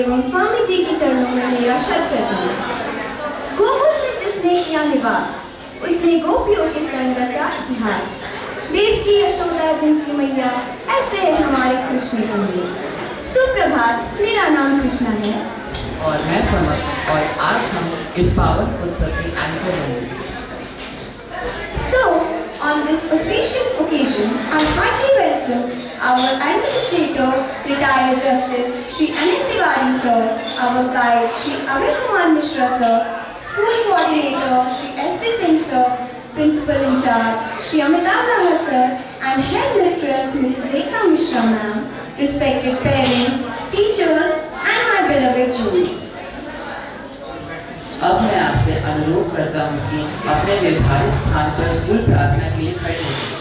एवं स्वामी जी के चरणों में मेरा शत शत गोकुल में जिसने किया निवास, उसने गोपियों के संग रचा इतिहास। देव की यशोदा जिनकी मैया, ऐसे है हमारे कृष्ण कन्हैया। सुप्रभात, मेरा नाम कृष्णा है और मैं समर, और आज हम इस पावन उत्सव की एंकर होंगे। So, on this auspicious occasion, I heartily welcome our Administrator, Retired Justice Shri Anil Tiwari Sir, our Guide Shri Arun Kumar Mishra Sir, School Coordinator Shri S.P. Singh Sir, Principal in Charge Shri Amitabh Rana Sir, and Headmistress Mrs. Rekha Mishra Ma'am, respected parents, teachers, and my beloved Julie. अब मैं आपसे अनुरोध करता हूँ कि अपने निर्धारित स्थान पर स्कूल प्रार्थना के लिए खड़े हो।